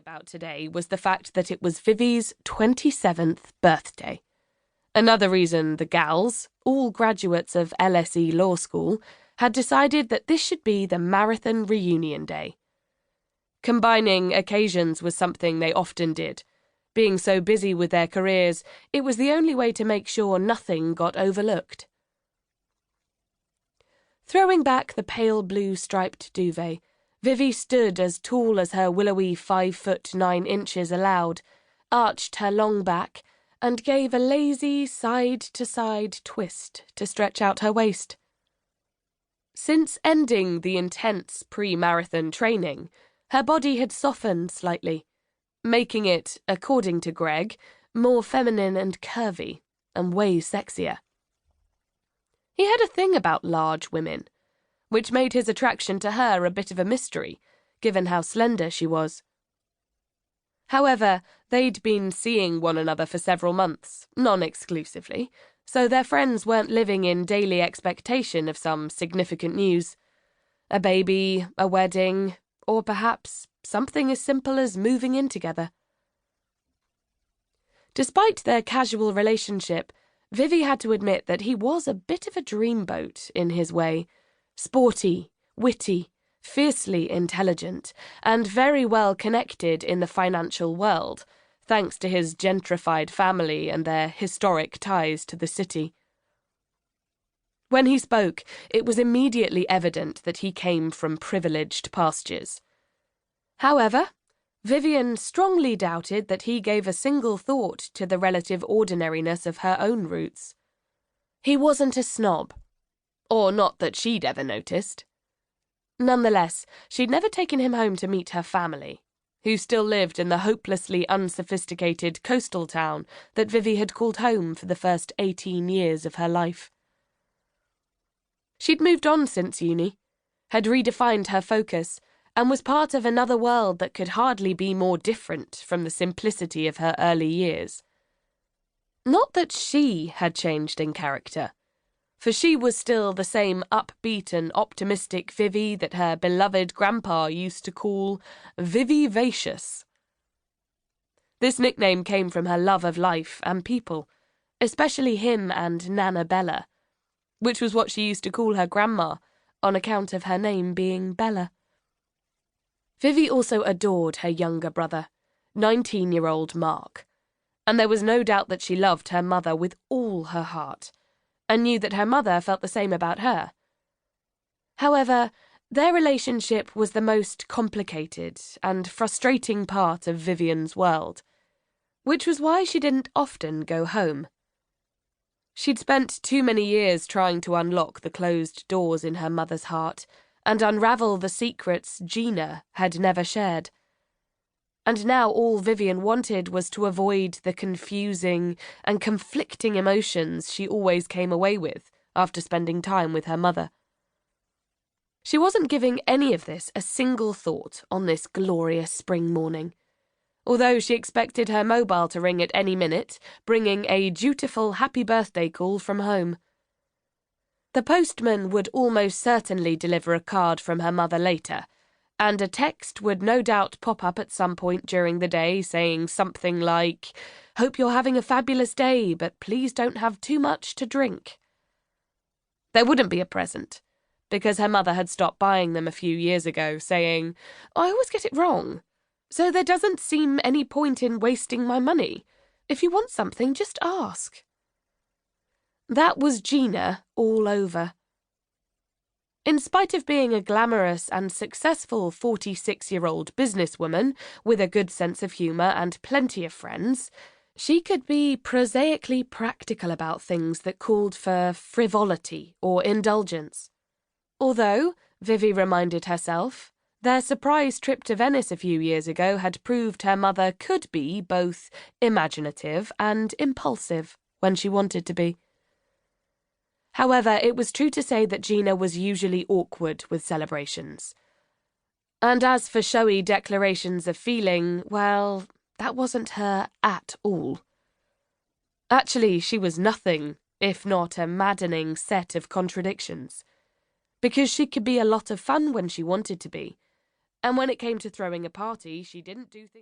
about today was the fact that it was Vivi's 27th birthday. Another reason the gals, all graduates of LSE Law School, had decided that this should be the marathon reunion day. Combining occasions was something they often did. Being so busy with their careers, it was the only way to make sure nothing got overlooked. Throwing back the pale blue striped duvet, Vivi stood as tall as her willowy 5'9" allowed, arched her long back, and gave a lazy side-to-side twist to stretch out her waist. Since ending the intense pre-marathon training, her body had softened slightly, making it, according to Greg, more feminine and curvy, and way sexier. He had a thing about large women, which made his attraction to her a bit of a mystery, given how slender she was. However, they'd been seeing one another for several months, non-exclusively, so their friends weren't living in daily expectation of some significant news. A baby, a wedding, or perhaps something as simple as moving in together. Despite their casual relationship, Vivi had to admit that he was a bit of a dreamboat in his way, sporty, witty, fiercely intelligent, and very well connected in the financial world, thanks to his gentrified family and their historic ties to the city. When he spoke, it was immediately evident that he came from privileged pastures. However, Vivian strongly doubted that he gave a single thought to the relative ordinariness of her own roots. He wasn't a snob, or not that she'd ever noticed. Nonetheless, she'd never taken him home to meet her family, who still lived in the hopelessly unsophisticated coastal town that Vivi had called home for the first 18 years of her life. She'd moved on since uni, had redefined her focus, and was part of another world that could hardly be more different from the simplicity of her early years. Not that she had changed in character, for she was still the same upbeat and optimistic Vivi that her beloved grandpa used to call Vivivacious. This nickname came from her love of life and people, especially him and Nana Bella, which was what she used to call her grandma, on account of her name being Bella. Vivi also adored her younger brother, 19-year-old Mark, and there was no doubt that she loved her mother with all her heart, and knew that her mother felt the same about her. However, their relationship was the most complicated and frustrating part of Vivian's world, which was why she didn't often go home. She'd spent too many years trying to unlock the closed doors in her mother's heart and unravel the secrets Gina had never shared. And now all Vivian wanted was to avoid the confusing and conflicting emotions she always came away with after spending time with her mother. She wasn't giving any of this a single thought on this glorious spring morning, although she expected her mobile to ring at any minute, bringing a dutiful happy birthday call from home. The postman would almost certainly deliver a card from her mother later, and a text would no doubt pop up at some point during the day saying something like, "Hope you're having a fabulous day, but please don't have too much to drink." There wouldn't be a present, because her mother had stopped buying them a few years ago, saying, "I always get it wrong, so there doesn't seem any point in wasting my money. If you want something, just ask." That was Gina all over. In spite of being a glamorous and successful 46-year-old businesswoman with a good sense of humour and plenty of friends, she could be prosaically practical about things that called for frivolity or indulgence. Although, Vivi reminded herself, their surprise trip to Venice a few years ago had proved her mother could be both imaginative and impulsive when she wanted to be. However, it was true to say that Gina was usually awkward with celebrations. And as for showy declarations of feeling, well, that wasn't her at all. Actually, she was nothing if not a maddening set of contradictions, because she could be a lot of fun when she wanted to be, and when it came to throwing a party, she didn't do things...